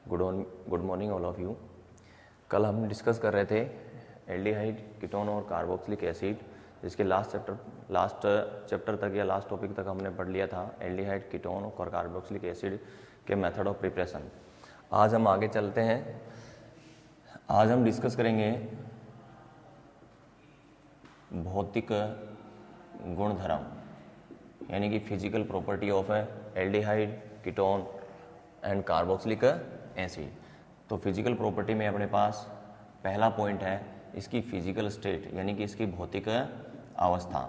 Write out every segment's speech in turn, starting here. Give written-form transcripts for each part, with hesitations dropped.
Good morning all of you. कल हम discuss कर रहे थे एल्डिहाइड, कीटोन और कार्बोक्सिलिक एसिड, जिसके लास्ट चैप्टर तक या लास्ट टॉपिक तक हमने पढ़ लिया था एल्डिहाइड, कीटोन और कार्बोक्सिलिक एसिड के मेथड ऑफ प्रिपरेशन। आज हम आगे चलते हैं। आज हम डिस्कस करेंगे भौतिक गुणधर्म, यानी कि physical property of aldehyde, ketone and carboxylic acid. तो फिजिकल प्रॉपर्टी में अपने पास पहला पॉइंट है इसकी फिजिकल स्टेट, यानी कि इसकी भौतिक अवस्था।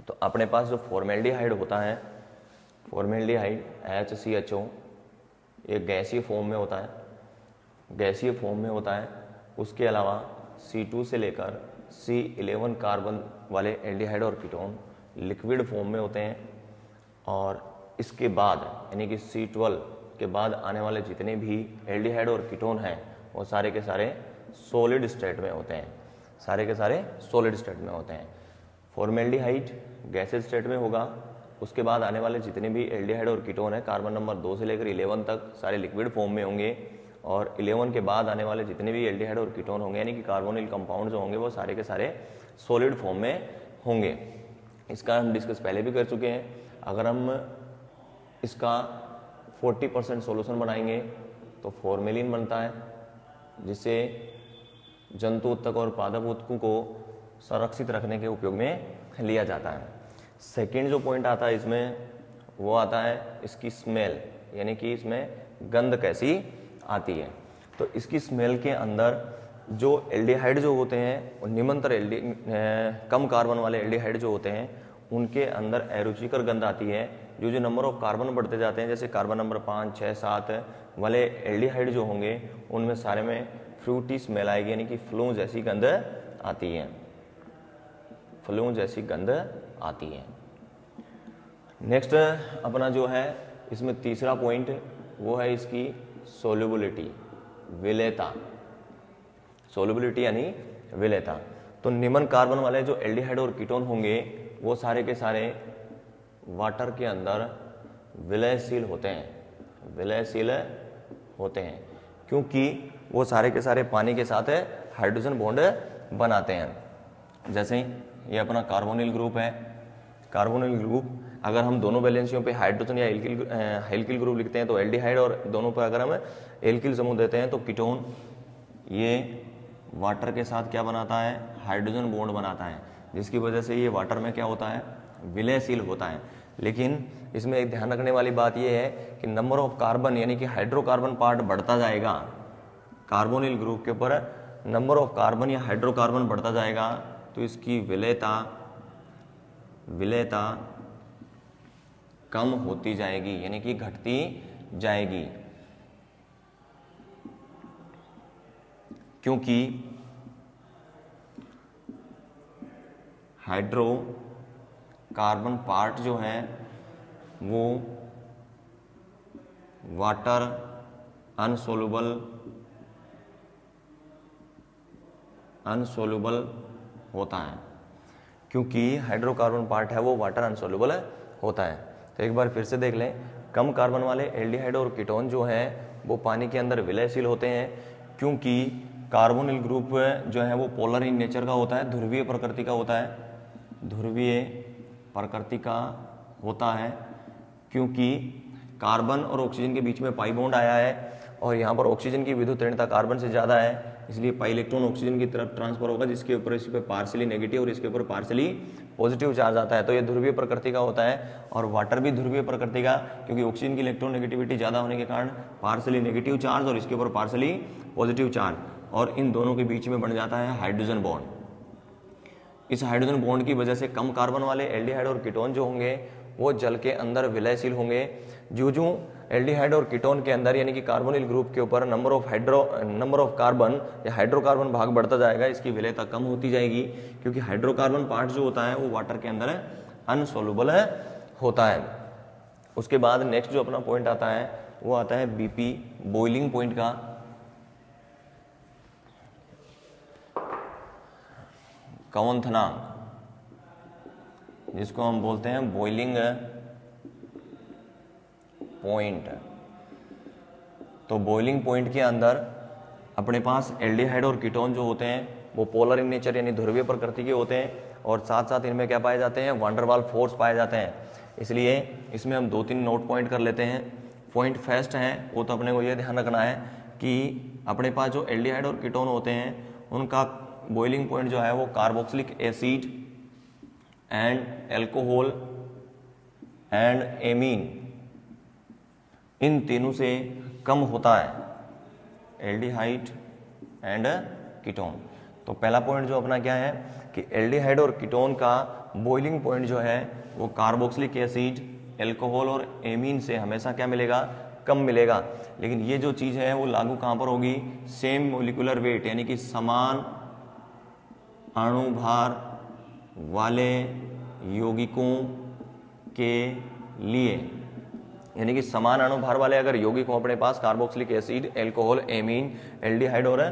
तो अपने पास जो फॉर्मेल्डिहाइड होता है, फॉर्मेल्डिहाइड HCHO, एक गैसीय फॉर्म में होता है, गैसीय फॉर्म में होता है। उसके अलावा C2 से लेकर C11 कार्बन वाले एल्डिहाइड और कीटोन लिक्विड फॉर्म में होते हैं, और इसके बाद यानी कि C12 के बाद आने वाले जितने भी एल्डिहाइड और कीटोन हैं वो सारे के सारे सॉलिड स्टेट में होते हैं, सारे के सारे सॉलिड स्टेट में होते हैं। फॉर्मेल्डिहाइड गैसेज स्टेट में होगा। उसके बाद आने वाले जितने भी एल्डिहाइड और कीटोन है कार्बन नंबर 2 से लेकर 11 तक सारे लिक्विड फॉर्म में होंगे, और 11 के बाद आने वाले जितने भी एल्डिहाइड और कीटोन होंगे यानी कि कार्बोनिल कंपाउंड जो होंगे वो सारे के सारे सॉलिड फॉर्म में होंगे। इसका हम डिस्कस पहले भी कर चुके हैं। अगर हम इसका 40% सॉल्यूशन बनाएंगे तो फॉर्मेलिन बनता है, जिसे जंतु उत्तक और पादप उत्तकों को संरक्षित रखने के उपयोग में लिया जाता है। सेकेंड जो पॉइंट आता है इसमें वो आता है इसकी स्मेल, यानी कि इसमें गंध कैसी आती है। तो इसकी स्मेल के अंदर जो एल्डिहाइड जो होते हैं, निमंतर कम कार्बन वाले एल्डिहाइड जो होते हैं उनके अंदर एरोचिकर गंध आती है। जो नंबर ऑफ कार्बन बढ़ते जाते हैं, जैसे कार्बन नंबर 5, 6, 7 वाले एल्डिहाइड जो होंगे उनमें सारे में फ्रूटी स्मेल आएगी, यानी कि फ्लू जैसी गंध आती है, फ्लू जैसी गंध आती है। नेक्स्ट अपना जो है इसमें तीसरा पॉइंट वो है इसकी सोल्युबिलिटी, विलेयता। सोल्युबिलिटी यानी विलेयता। तो निम्न कार्बन वाले जो एल्डिहाइड और कीटोन होंगे वो सारे के सारे वाटर के अंदर विलयशील होते हैं, विलयशील होते हैं, क्योंकि वो सारे के सारे पानी के साथ हाइड्रोजन बॉन्ड बनाते हैं। जैसे ये अपना कार्बोनिल ग्रुप है। कार्बोनिल ग्रुप अगर हम दोनों वैलेंसियों पे हाइड्रोजन या एल्किल ग्रुप लिखते हैं तो एल्डिहाइड, और दोनों पर अगर हम एल्किल समूह देते हैं तो कीटोन ये वाटर के साथ क्या बनाता है, हाइड्रोजन बॉन्ड बनाता है, जिसकी वजह से ये वाटर में क्या होता है, विलयशील होता है। लेकिन इसमें एक ध्यान रखने वाली बात यह है कि नंबर ऑफ कार्बन यानी कि हाइड्रोकार्बन पार्ट बढ़ता जाएगा। कार्बोनिल ग्रुप के ऊपर नंबर ऑफ कार्बन या हाइड्रोकार्बन बढ़ता जाएगा तो इसकी विलेयता कम होती जाएगी, यानी कि घटती जाएगी, क्योंकि हाइड्रोकार्बन पार्ट जो है वो वाटर अनसोल्युबल होता है, क्योंकि हाइड्रोकार्बन पार्ट है वो वाटर अनसोल्युबल होता है। तो एक बार फिर से देख लें, कम कार्बन वाले एल्डिहाइड और कीटोन जो हैं वो पानी के अंदर विलयशील होते हैं, क्योंकि कार्बोनिल ग्रुप जो है वो पोलर इन नेचर का होता है, ध्रुवीय प्रकृति का होता है, ध्रुवीय प्रकृति का होता है, क्योंकि कार्बन और ऑक्सीजन के बीच में पाई बॉन्ड आया है और यहाँ पर ऑक्सीजन की विद्युत ऋणता कार्बन से ज़्यादा है, इसलिए पाई इलेक्ट्रॉन ऑक्सीजन की तरफ ट्रांसफर होगा, जिसके ऊपर इस पर पार्शियली नेगेटिव और इसके ऊपर पार्शियली पॉजिटिव चार्ज आता है। तो ये ध्रुवीय प्रकृति का होता है, और वाटर भी ध्रुवीय प्रकृति का, क्योंकि ऑक्सीजन की इलेक्ट्रॉन नेगेटिविटी ज़्यादा होने के कारण पार्शियली नेगेटिव चार्ज और इसके ऊपर पार्शियली पॉजिटिव चार्ज, और इन दोनों के बीच में बन जाता है हाइड्रोजन बॉन्ड। इस हाइड्रोजन बॉन्ड की वजह से कम कार्बन वाले एल्डिहाइड और कीटोन जो होंगे वो जल के अंदर विलयशील होंगे। जो एल्डिहाइड और कीटोन के अंदर यानी कि कार्बोनिल ग्रुप के ऊपर नंबर ऑफ कार्बन या हाइड्रोकार्बन भाग बढ़ता जाएगा, इसकी विलयता कम होती जाएगी, क्योंकि हाइड्रोकार्बन पार्ट जो होता है वो वाटर के अंदर अनसोल्युबल होता है। उसके बाद नेक्स्ट जो अपना पॉइंट आता है वो आता है BP, बॉइलिंग पॉइंट का। कवंथनांक, जिसको हम बोलते हैं बॉइलिंग पॉइंट। तो बॉइलिंग पॉइंट के अंदर अपने पास एल्डिहाइड और कीटोन जो होते हैं वो पोलर इन नेचर यानी ध्रुवीय प्रकृति के होते हैं, और साथ साथ इनमें क्या पाए जाते हैं, वान डेर वाल फोर्स पाए जाते हैं। इसलिए इसमें हम 2-3 नोट पॉइंट कर लेते हैं। पॉइंट फर्स्ट है वो तो अपने को ये ध्यान रखना है कि अपने पास जो एल्डिहाइड और कीटोन होते हैं उनका बॉइलिंग पॉइंट जो है वो carboxylic acid and alcohol and amine इन तीनों से कम होता है, एल्डिहाइड एंड कीटोन। तो पहला पॉइंट जो अपना क्या है कि एल्डिहाइड और कीटोन का बॉइलिंग पॉइंट जो है वो कार्बोक्सिलिक एसिड, एल्कोहल और एमीन से हमेशा क्या मिलेगा, कम मिलेगा। लेकिन ये जो चीज़ है वो लागू कहाँ पर होगी, सेम मोलिकुलर वेट यानी कि समान अणुभार वाले यौगिकों के लिए, यानी कि समान अणुभार वाले अगर यौगिक हो अपने पास carboxylic acid, alcohol, amine, aldehyde और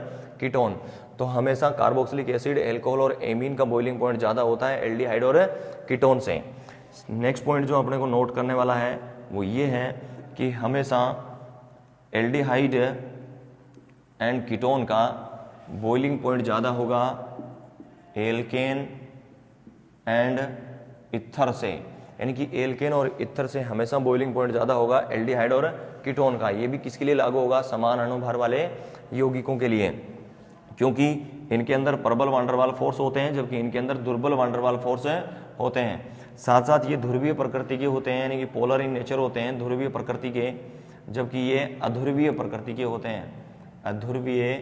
कीटोन, तो हमेशा कार्बोक्सिलिक एसिड, एल्कोहल और एमीन का बॉइलिंग पॉइंट ज़्यादा होता है एल्डिहाइड और कीटोन से। नेक्स्ट पॉइंट जो अपने को नोट करने वाला है वो ये है कि हमेशा एल्डिहाइड एंड कीटोन का बॉइलिंग पॉइंट ज़्यादा होगा एल्केन एंड इथर से, यानी कि एल्केन और इथर से हमेशा बॉइलिंग पॉइंट ज़्यादा होगा एल्डिहाइड और कीटोन का। ये भी किसके लिए लागू होगा, समान अणुभार वाले यौगिकों के लिए, क्योंकि इनके अंदर प्रबल वान डेर वाल फोर्स होते हैं जबकि इनके अंदर दुर्बल वान डेर वाल फोर्स होते हैं। साथ साथ ये ध्रुवीय प्रकृति के होते हैं, यानी कि पोलर इन नेचर होते हैं ध्रुवीय प्रकृति के, जबकि ये अध्रुवीय प्रकृति के होते हैं, अध्रुवीय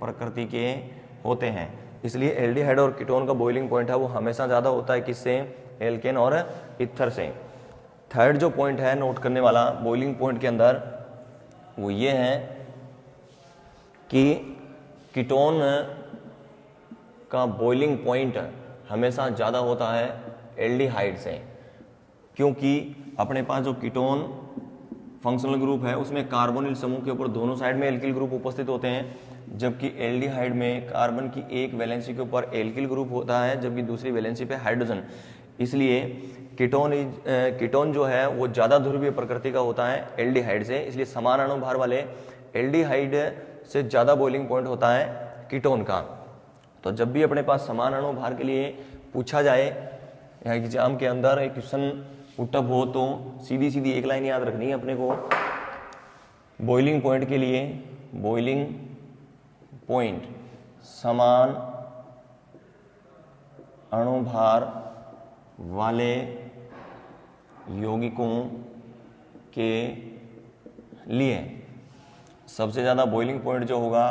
प्रकृति के होते हैं। इसलिए एल्डिहाइड और कीटोन का बॉइलिंग पॉइंट है वो हमेशा ज़्यादा होता है किससे, एल्केन और इथर से। थर्ड जो पॉइंट है नोट करने वाला बॉइलिंग पॉइंट के अंदर वो ये है कि कीटोन का बॉइलिंग पॉइंट हमेशा ज़्यादा होता है एल्डिहाइड से, क्योंकि अपने पास जो कीटोन फंक्शनल ग्रुप है उसमें कार्बोनिल समूह के ऊपर दोनों साइड में एल्किल ग्रुप उपस्थित होते हैं, जबकि एल्डिहाइड में कार्बन की एक वैलेंसी के ऊपर एल्किल ग्रुप होता है जबकि दूसरी वैलेंसी पे हाइड्रोजन। इसलिए कीटोन जो है वो ज़्यादा ध्रुवीय प्रकृति का होता है एल्डिहाइड से, इसलिए समान अणुभार वाले एल्डिहाइड से ज़्यादा बॉइलिंग पॉइंट होता है कीटोन का। तो जब भी अपने पास समान अणुभार के लिए पूछा जाए या एग्जाम के अंदर एक क्वेश्चन पुटअप हो तो सीधी सीधी एक लाइन याद रखनी है अपने को, बॉइलिंग पॉइंट के लिए, बॉइलिंग पॉइंट समान अणुभार वाले यौगिकों के लिए सबसे ज़्यादा बॉइलिंग पॉइंट जो होगा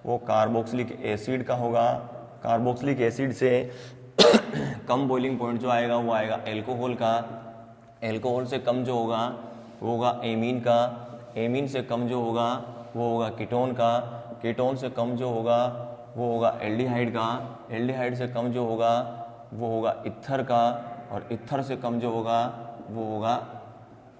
वो कार्बोक्सिलिक एसिड का होगा। कार्बोक्सिलिक एसिड से कम बॉइलिंग पॉइंट जो आएगा वो आएगा एल्कोहल का, एल्कोहल से कम जो होगा वो होगा एमीन का, एमीन से कम जो होगा वो होगा कीटोन का, कीटोन से कम जो होगा वो होगा एल्डिहाइड का, एल्डिहाइड से कम जो होगा वो होगा इथर का, और इथर से कम जो होगा वो होगा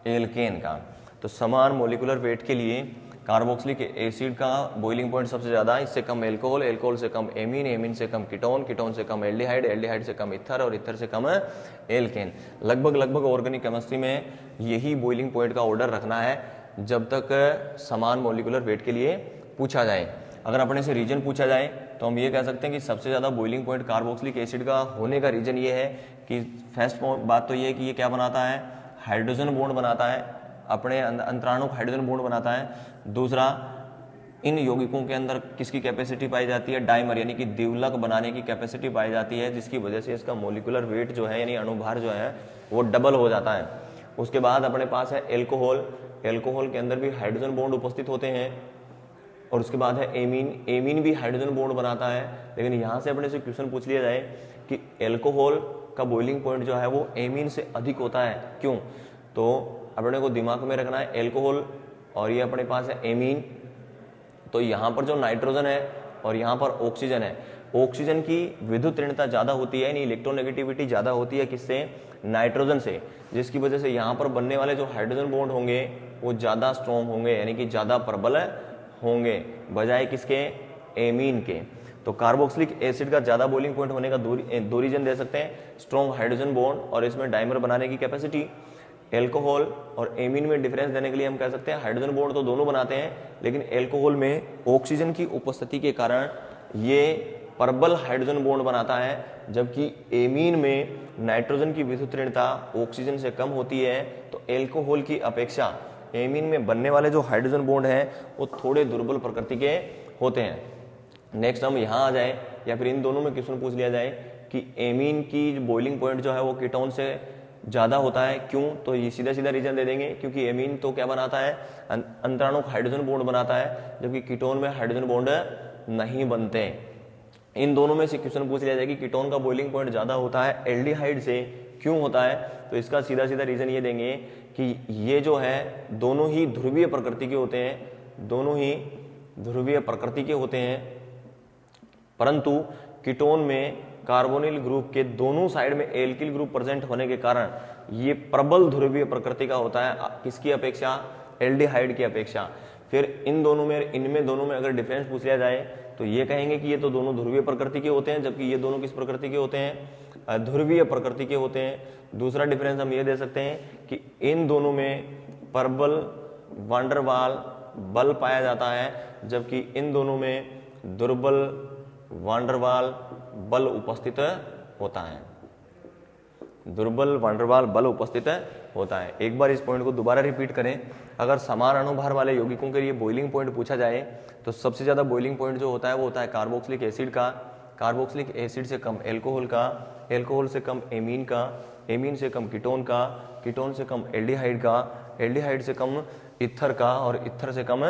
एल्केन का। तो समान मोलिकुलर वेट के लिए कार्बोक्सिलिक एसिड का बॉइलिंग पॉइंट सबसे ज़्यादा, इससे कम एल्कोहल, एल्कोहल से कम एमीन, एमीन से कम कीटोन, कीटोन से कम एल्डिहाइड, एल्डिहाइड से कम इथर और इथर से कम एल्केन। लगभग ऑर्गेनिक केमिस्ट्री में यही बॉइलिंग पॉइंट का ऑर्डर रखना है जब तक समान मोलिकुलर वेट के लिए पूछा जाए। अगर अपने से रीजन पूछा जाए तो हम ये कह सकते हैं कि सबसे ज़्यादा बॉइलिंग पॉइंट कार्बोक्सिलिक एसिड का होने का रीजन ये है कि फर्स्ट बात तो ये है कि ये क्या बनाता है, हाइड्रोजन बॉन्ड बनाता है, अपने अंतराणु हाइड्रोजन बॉन्ड बनाता है। दूसरा, इन यौगिकों के अंदर किसकी कैपेसिटी पाई जाती है, डाइमर यानी कि द्विलक बनाने की कैपेसिटी पाई जाती है, जिसकी वजह से इसका मोलिकुलर वेट जो है यानी अणुभार जो है वो डबल हो जाता है। उसके बाद अपने पास है एल्कोहल, एल्कोहल के अंदर भी हाइड्रोजन बॉन्ड उपस्थित होते हैं। और उसके बाद है एमीन, एमीन भी हाइड्रोजन बॉन्ड बनाता है। लेकिन यहाँ से अपने से क्वेश्चन पूछ लिया जाए कि एल्कोहल का बॉइलिंग पॉइंट जो है वो एमीन से अधिक होता है, क्यों? तो अपने को दिमाग में रखना है एल्कोहल और ये अपने पास है एमीन, तो यहाँ पर जो नाइट्रोजन है और यहाँ पर ऑक्सीजन है, ऑक्सीजन की विद्युत ऋणता ज़्यादा होती है यानी इलेक्ट्रोनेगेटिविटी ज़्यादा होती है किससे, नाइट्रोजन से, जिसकी वजह से यहाँ पर बनने वाले जो हाइड्रोजन बॉन्ड होंगे वो ज़्यादा स्ट्रॉन्ग होंगे यानी कि ज़्यादा प्रबल होंगे बजाय किसके, एमीन के। तो कार्बोक्सिलिक एसिड का ज़्यादा बॉइलिंग पॉइंट होने का दो रीजन दे सकते हैं, स्ट्रॉन्ग हाइड्रोजन बॉन्ड और इसमें डाइमर बनाने की कैपेसिटी। एल्कोहल और एमीन में डिफरेंस देने के लिए हम कह सकते हैं हाइड्रोजन बॉन्ड तो दोनों बनाते हैं, लेकिन एल्कोहल में ऑक्सीजन की उपस्थिति के कारण ये प्रबल हाइड्रोजन बॉन्ड बनाता है, जबकि एमीन में नाइट्रोजन की विद्युत ऋणता ऑक्सीजन से कम होती है। तो एल्कोहल की अपेक्षा एमीन में बनने वाले जो हाइड्रोजन बॉन्ड हैं वो थोड़े दुर्बल प्रकृति के होते हैं। नेक्स्ट हम यहाँ आ जाए या फिर इन दोनों में क्वेश्चन पूछ लिया जाए कि एमीन की बॉइलिंग पॉइंट जो है वो कीटोन से ज्यादा होता है, क्यों? तो ये सीधा सीधा रीजन दे देंगे, क्योंकि एमीन तो क्या बनाता है, अंतराणुक हाइड्रोजन बॉन्ड बनाता है, जबकि कीटोन में हाइड्रोजन बॉन्ड नहीं बनते। इन दोनों में से क्वेश्चन पूछ लिया जाए कि कीटोन का बॉइलिंग पॉइंट ज्यादा होता है एल्डिहाइड से, क्यों होता है? तो इसका सीधा सीधा रीजन ये देंगे कि ये जो है दोनों ही ध्रुवीय प्रकृति के होते हैं, दोनों ही ध्रुवीय प्रकृति के होते हैं, परंतु कीटोन में कार्बोनिल ग्रुप के दोनों साइड में एल्किल ग्रुप प्रेजेंट होने के कारण ये प्रबल ध्रुवीय प्रकृति का होता है, किसकी अपेक्षा? एल्डिहाइड की अपेक्षा। फिर इन दोनों में, इनमें दोनों में अगर डिफरेंस पूछ लिया जाए तो ये कहेंगे कि ये तो दोनों ध्रुवीय प्रकृति के होते हैं, जबकि ये दोनों किस प्रकृति के होते हैं? ध्रुवीय प्रकृति के होते हैं। दूसरा डिफरेंस हम ये दे सकते हैं कि इन दोनों में प्रबल वांडरवाल बल पाया जाता है, जबकि इन दोनों में दुर्बल वांडरवाल बल उपस्थित होता है, दुर्बल वांडरवाल बल उपस्थित होता है। एक बार इस पॉइंट को दोबारा रिपीट करें, अगर समान अणुभार वाले यौगिकों के लिए बॉइलिंग पॉइंट पूछा जाए तो सबसे ज्यादा बॉइलिंग पॉइंट जो होता है वो होता है कार्बोक्सिलिक एसिड का, कार्बोक्सिलिक एसिड से कम एल्कोहल का, एल्कोहल से कम एमीन का, एमीन से कम कीटोन का, कीटोन से कम एल्डिहाइड का, एल्डिहाइड से कम इथर का, और इथर से कम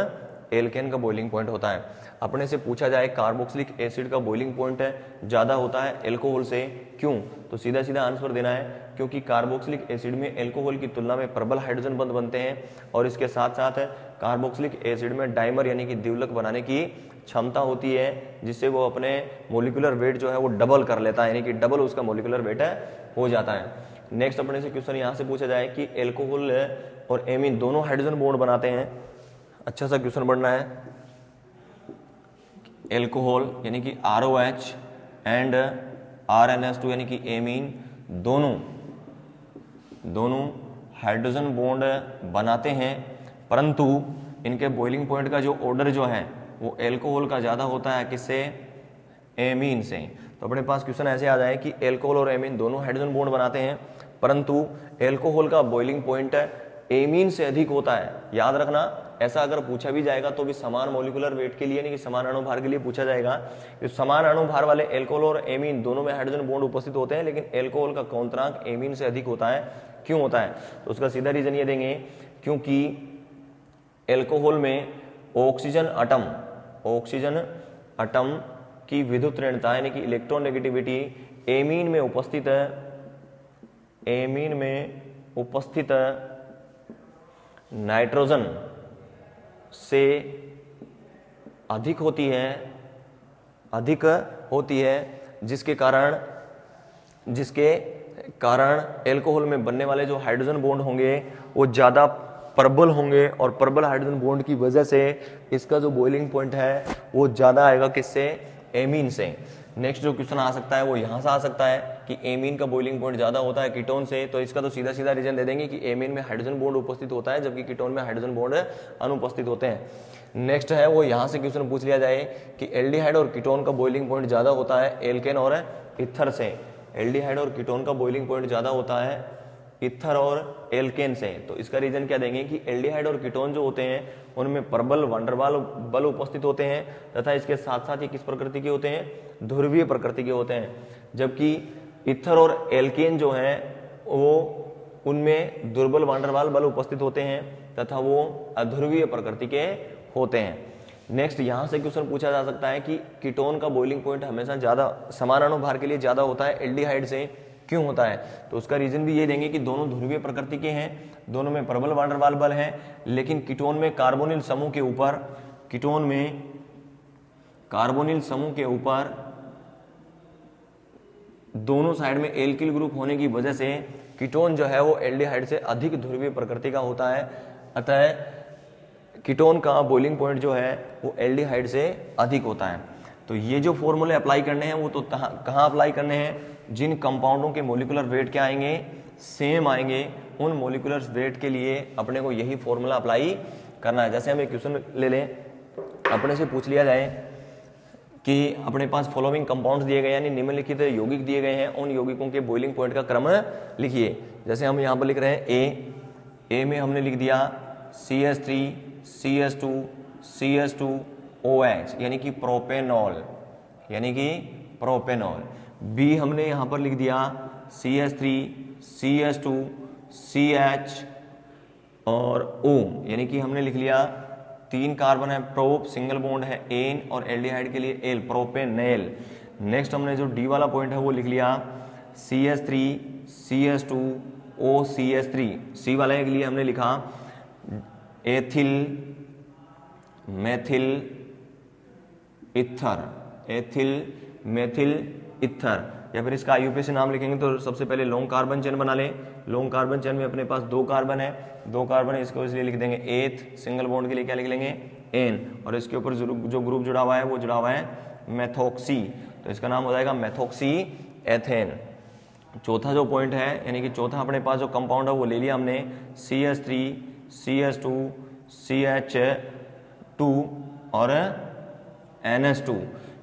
एल्केन का बॉइलिंग पॉइंट होता है। अपने से पूछा जाए कार्बोक्सिलिक एसिड का बॉइलिंग पॉइंट ज्यादा होता है एल्कोहल से, क्यों? तो सीधा सीधा आंसर देना है, क्योंकि कार्बोक्सिलिक एसिड में एल्कोहल की तुलना में प्रबल हाइड्रोजन बंध बनते हैं, और इसके साथ साथ कार्बोक्सिलिक एसिड में डाइमर यानी कि द्विलक बनाने की क्षमता होती है, जिससे वो अपने मोलिकुलर वेट जो है वो डबल कर लेता है, यानी कि डबल उसका मोलिकुलर वेट हो जाता है। नेक्स्ट अपने से क्वेश्चन यहाँ से पूछा जाए कि एल्कोहल और एमीन दोनों हाइड्रोजन बॉन्ड बनाते हैं। अच्छा सा क्वेश्चन बढ़ना है, एल्कोहल यानी कि ROH एंड RNS2 यानी कि एमीन दोनों हाइड्रोजन बॉन्ड बनाते हैं, परंतु इनके बॉइलिंग पॉइंट का जो ऑर्डर जो है वो एल्कोहल का ज्यादा होता है, किससे? एमीन से। तो अपने पास क्वेश्चन ऐसे आ जाए कि एल्कोहल और एमीन दोनों हाइड्रोजन बॉन्ड बनाते हैं, परंतु एल्कोहल का बॉइलिंग पॉइंट एमीन से अधिक होता है। याद रखना, ऐसा अगर पूछा भी जाएगा तो भी समान मोलिकुलर वेट के लिए, नहीं कि समान अणुभार के लिए पूछा जाएगा। तो समान अणुभार वाले एल्कोहल और एमीन दोनों में हाइड्रोजन बॉन्ड उपस्थित होते हैं, लेकिन एल्कोहल का क्वांटनांक एमीन से अधिक होता है, क्यों होता है? तो उसका सीधा रीजन ये देंगे, क्योंकि एल्कोहल में ऑक्सीजन अटम की विद्युत ऋणता यानी कि इलेक्ट्रोनेगेटिविटी एमीन में उपस्थित नाइट्रोजन से अधिक होती है, जिसके कारण एल्कोहल में बनने वाले जो हाइड्रोजन बॉन्ड होंगे वो ज्यादा प्रबल होंगे, और प्रबल हाइड्रोजन बॉन्ड की वजह से इसका जो बॉइलिंग पॉइंट है वो ज्यादा आएगा, किससे? एमीन से। नेक्स्ट जो क्वेश्चन आ सकता है वो यहां से आ सकता है कि एमीन का बॉइलिंग पॉइंट ज्यादा होता है कीटोन से, तो इसका तो सीधा सीधा रीजन दे देंगे कि एमीन में हाइड्रोजन बॉन्ड उपस्थित होता है, जबकि कीटोन में हाइड्रोजन बॉन्ड अनुपस्थित होते हैं। नेक्स्ट है वो यहां से क्वेश्चन पूछ लिया जाए कि एल्डिहाइड और कीटोन का बॉइलिंग पॉइंट ज्यादा होता है एल्केन और इथर से। एल्डिहाइड और कीटोन का बॉइलिंग पॉइंट ज्यादा होता है इथर और एल्केन से, तो इसका रीजन क्या देंगे कि एल्डिहाइड और कीटोन जो होते हैं उनमें प्रबल वांडरवाल बल उपस्थित होते हैं, तथा इसके साथ साथ ही किस प्रकृति के होते हैं? ध्रुवीय प्रकृति के होते हैं, जबकि इथर और एल्केन जो हैं वो उनमें दुर्बल वांडरवाल बल उपस्थित होते हैं, तथा वो अध्रुवीय प्रकृति के होते हैं। नेक्स्ट यहां से क्वेश्चन पूछा जा सकता है कि कीटोन का बॉइलिंग पॉइंट हमेशा ज्यादा समान अणुभार के लिए ज्यादा होता है एल्डिहाइड से, क्यों होता है? तो उसका रीजन भी ये देंगे कि दोनों ध्रुवीय प्रकृति के हैं, दोनों में प्रबल वांडरवाल बल है, लेकिन कीटोन में कार्बोनिल समूह के ऊपर दोनों साइड में एल्किल ग्रुप होने की वजह से कीटोन जो है वो एल्डिहाइड से अधिक ध्रुवीय प्रकृति का होता है, अतः कीटोन का बॉइलिंग पॉइंट जो है वो एल्डिहाइड से अधिक होता है। तो ये जो फॉर्मूले अप्लाई करने हैं वो तो कहाँ अप्लाई करने हैं? जिन कंपाउंडों के मोलिकुलर वेट क्या आएंगे? सेम आएंगे उन मोलिकुलर वेट के लिए अपने को यही फॉर्मूला अप्लाई करना है। जैसे हम एक क्वेश्चन ले लें, अपने से पूछ लिया जाए कि अपने पास फॉलोइंग कंपाउंड्स दिए गए यानी निम्नलिखित यौगिक दिए गए हैं, उन यौगिकों के बॉइलिंग पॉइंट का क्रम लिखिए। जैसे हम यहाँ पर लिख रहे हैं ए में हमने लिख दिया CH3 CH2 CH2 OH यानी कि प्रोपेनॉल, यानी कि प्रोपेनॉल। बी हमने यहाँ पर लिख दिया CH3 CH2 CH और O यानी कि हमने लिख लिया 3 कार्बन है, प्रोप सिंगल बॉन्ड है एन और एल्डिहाइड के लिए एल, प्रोपेनेल। नेक्स्ट हमने जो डी वाला पॉइंट है वो लिख लिया CH3 CH2 OCH3। सी वाले के लिए हमने लिखा ethyl methyl ether, ethyl methyl ether, या फिर इसका IUPAC नाम लिखेंगे तो सबसे पहले लॉन्ग कार्बन चेन बना लें। लॉन्ग कार्बन चेन में अपने पास 2 कार्बन है, 2 कार्बन है, इसको इसलिए लिख देंगे एथ, सिंगल बॉन्ड के लिए क्या लिख लेंगे एन, और इसके ऊपर जो ग्रुप जुड़ा हुआ है वो जुड़ा हुआ है मेथोक्सी, तो इसका नाम हो जाएगा मेथोक्सी एथेन। चौथा जो पॉइंट है यानी कि चौथा अपने पास जो कंपाउंड है वो ले लिया हमने CH3 CH2 CH2 और NH2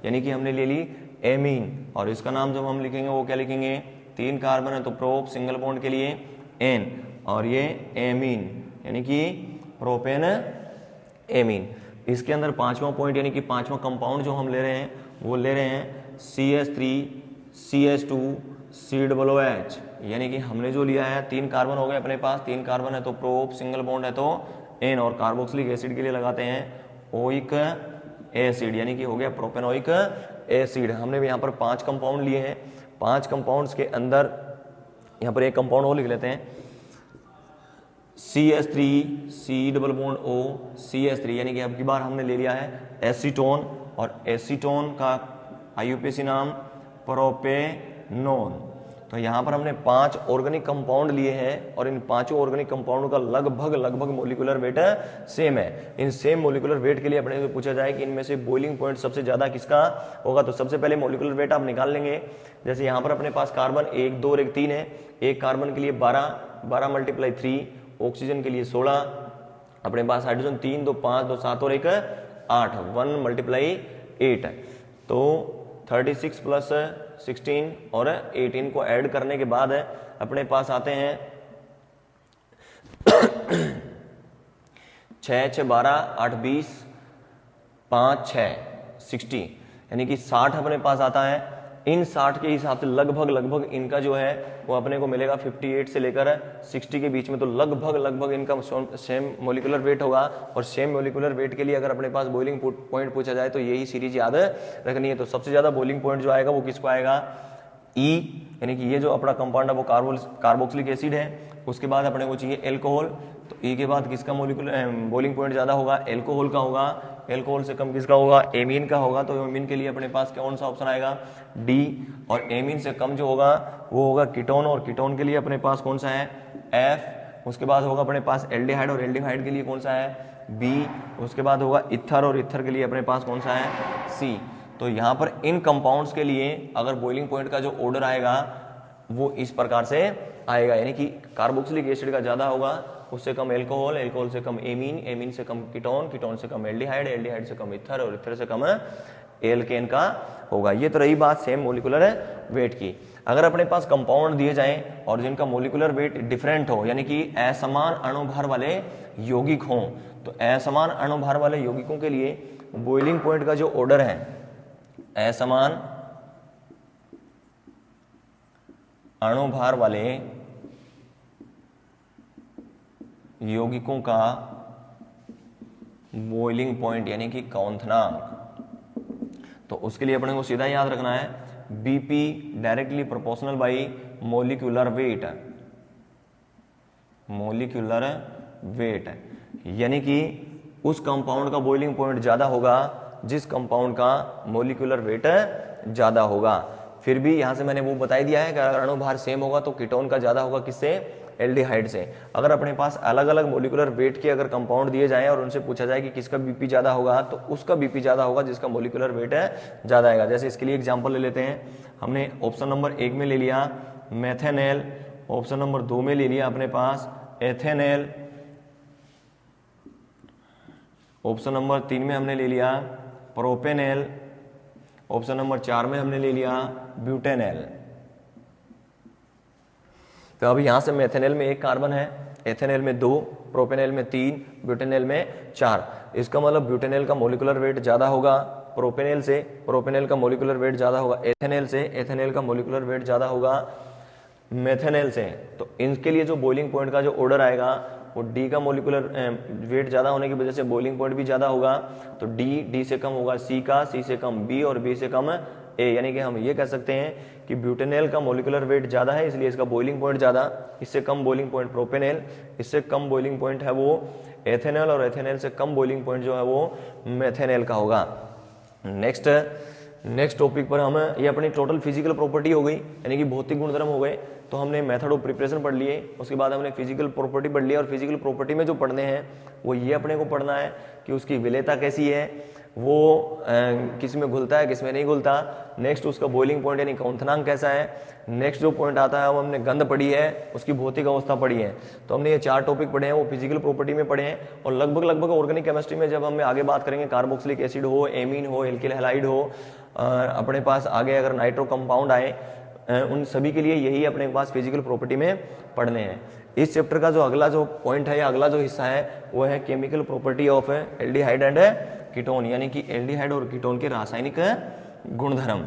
यानी कि हमने ले ली एमीन, और इसका नाम जब हम लिखेंगे वो क्या लिखेंगे 3 कार्बन है तो प्रोप सिंगल बॉन्ड के लिए एन, और ये एमीन यानी कि प्रोपेन एमीन। इसके अंदर 5वां पॉइंट यानी कि 5वां कंपाउंड जो हम ले रहे हैं वो ले रहे हैं CH3 CH2 COOH यानी कि हमने जो लिया है 3 कार्बन हो गए अपने पास, 3 कार्बन है तो प्रोप सिंगल बॉन्ड है तो एन, और कार्बोक्सिलिक एसिड के लिए लगाते हैं ओइक एसिड यानी कि हो गया प्रोपेनोइक एसिड। हमने भी यहाँ पर 5 कंपाउंड लिए हैं, 5 कंपाउंड्स के अंदर यहाँ पर एक कंपाउंड और लिख लेते हैं CH3 C+O CH3 यानी कि अब की बार हमने ले लिया है एसीटोन, और एसीटोन का IUPAC नाम प्रोपेनोन। तो यहाँ पर हमने 5 ऑर्गेनिक कंपाउंड लिए हैं और इन 5 ऑर्गेनिक कंपाउंड का लगभग मोलिकुलर वेट सेम है। इन सेम मोलिकुलर वेट के लिए अपने से पूछा जाए कि इनमें से बॉइलिंग पॉइंट सबसे ज्यादा किसका होगा, तो सबसे पहले मोलिकुलर वेट आप निकाल लेंगे। जैसे यहाँ पर अपने पास कार्बन 1 2 और 1 3 है, एक कार्बन के लिए 12 × 3, ऑक्सीजन के लिए 16, अपने पास हाइड्रोजन 3 2 5 2 7 और 1 8, 1 × 8 है, तो 36 + 16 और 18 को ऐड करने के बाद अपने पास आते हैं 6 6 12 8 20 5 6 60 यानी कि 60 अपने पास आता है। इन 60 के हिसाब से लगभग इनका जो है वो अपने को मिलेगा 58 से लेकर 60 के बीच में, तो लगभग इनका सेम मोलिकुलर वेट होगा। और सेम मोलिकुलर वेट के लिए अगर अपने पास बॉइलिंग पॉइंट पूछा जाए तो यही सीरीज याद रखनी है। तो सबसे ज्यादा बॉइलिंग पॉइंट जो आएगा वो किसको आएगा E, यानी कि ये जो अपना कंपाउंड है वो कार्बोक्सिलिक एसिड है। उसके बाद अपने को चाहिए एल्कोहल, तो E के बाद किसका मोलिकुलर बॉइलिंग पॉइंट ज्यादा होगा, एल्कोहल का होगा। एल्कोहल से कम किसका होगा, एमीन का होगा। तो एमीन के लिए अपने पास कौन सा ऑप्शन आएगा, D। और एमीन से कम जो होगा वो होगा कीटोन, और कीटोन के लिए अपने पास कौन सा है, F। उसके बाद होगा अपने पास एल्डिहाइड, और एल्डिहाइड के लिए कौन सा है, B। उसके बाद होगा इथर, और इथर के लिए अपने पास कौन सा है, C। तो यहाँ पर इन कंपाउंड्स के लिए अगर बॉइलिंग पॉइंट का जो ऑर्डर आएगा वो इस प्रकार से आएगा, यानी कि कार्बोक्सिलिक एसिड का ज्यादा होगा, उससे कम एल्कोहल, एल्कोहल से कम एमीन, एमीन से कम कीटोन, कीटोन से कम एल्डिहाइड, एल्डिहाइड से कम इथर, और इथर से कम एल्केन का होगा। ये तो रही बात सेम मोलिकुलर वेट की। अगर अपने पास कंपाउंड दिए जाएं और जिनका मोलिकुलर वेट डिफरेंट हो, यानी कि असमान अणुभार वाले यौगिक हों, तो असमान अणुभार वाले यौगिकों के लिए बॉइलिंग पॉइंट का जो ऑर्डर है, असमान अणुभार वाले यौगिकों का बॉइलिंग पॉइंट यानी कि क्वथनांक, तो उसके लिए अपने को सीधा याद रखना है BP directly proportional by molecular weight. Molecular weight यानी कि उस कंपाउंड का बॉइलिंग पॉइंट ज्यादा होगा जिस कंपाउंड का मोलिकुलर वेट ज्यादा होगा। फिर भी यहां से मैंने वो बता दिया है कि अगर अणुभार सेम होगा तो कीटोन का ज्यादा होगा किससे, एल्डिहाइड से। अगर अपने पास अलग अलग मोलिकुलर वेट के अगर कंपाउंड दिए जाएं और उनसे पूछा जाए कि किसका BP ज्यादा होगा, तो उसका BP ज्यादा होगा जिसका मोलिकुलर वेट ज्यादा आएगा। जैसे इसके लिए एग्जांपल ले लेते हैं, हमने ऑप्शन नंबर 1 में ले लिया मेथेनेल ऑप्शन नंबर 2 में ले लिया अपने पास एथेनॉल, ऑप्शन नंबर 3 में हमने ले लिया प्रोपेनॉल, ऑप्शन नंबर 4 में हमने ले लिया ब्यूटेनॉल। तो अब यहां से मेथेनॉल में 1 कार्बन है, एथेनॉल में 2, प्रोपेनॉल में 3, ब्यूटेनॉल में 4। इसका मतलब ब्यूटेनॉल का मोलिकुलर वेट ज्यादा होगा प्रोपेनॉल से, प्रोपेनॉल का मोलिकुलर वेट ज्यादा होगा एथेनॉल से, एथेनॉल का मोलिकुलर वेट ज्यादा होगा मेथेनॉल से। तो इनके लिए जो बॉइलिंग पॉइंट का जो ऑर्डर आएगा वो डी का मोलिकुलर वेट ज्यादा होने की वजह से बॉइलिंग पॉइंट भी ज्यादा होगा, तो डी से कम होगा सी का, सी से कम बी और बी से कम ए। यानी कि हम ये कह सकते हैं कि ब्यूटेनॉल का मोलिकुलर वेट ज्यादा है इसलिए इसका बॉइलिंग पॉइंट ज्यादा, इससे कम बॉइलिंग पॉइंट प्रोपेनॉल, इससे कम बॉइलिंग पॉइंट है वो एथेनॉल और एथेनॉल से कम बॉइलिंग पॉइंट जो है वो मेथेनॉल का होगा। नेक्स्ट टॉपिक पर हम, ये अपनी टोटल फिजिकल प्रॉपर्टी हो गई यानी कि भौतिक गुणधर्म हो गए। तो हमने मेथड ऑफ प्रिपरेशन पढ़ लिए, उसके बाद हमने फिजिकल प्रॉपर्टी पढ़ लिया और फिजिकल प्रॉपर्टी में जो पढ़ने हैं वो ये अपने को पढ़ना है कि उसकी विलेयता कैसी है, वो किस में घुलता है किस में नहीं घुलता। नेक्स्ट उसका बॉइलिंग पॉइंट यानी क्वथनांक कैसा है। नेक्स्ट जो पॉइंट आता है वो हमने गंध पढ़ी है, उसकी भौतिक अवस्था पढ़ी है। तो हमने ये 4 टॉपिक पढ़े हैं वो फिजिकल प्रॉपर्टी में पढ़े हैं। और लगभग ऑर्गेनिक केमिस्ट्री में जब हम आगे बात करेंगे कार्बोक्सिलिक एसिड हो, एमीन हो, एल्किल हैलाइड हो, अपने पास आगे अगर नाइट्रो कंपाउंड आए, उन सभी के लिए यही अपने पास फिजिकल प्रॉपर्टी में पढ़ने हैं। इस चैप्टर का जो अगला जो पॉइंट है या अगला जो हिस्सा है वो है chemical property of aldehyde and ketone, यानी कि एल्डिहाइड और कीटोन के रासायनिक गुणधर्म।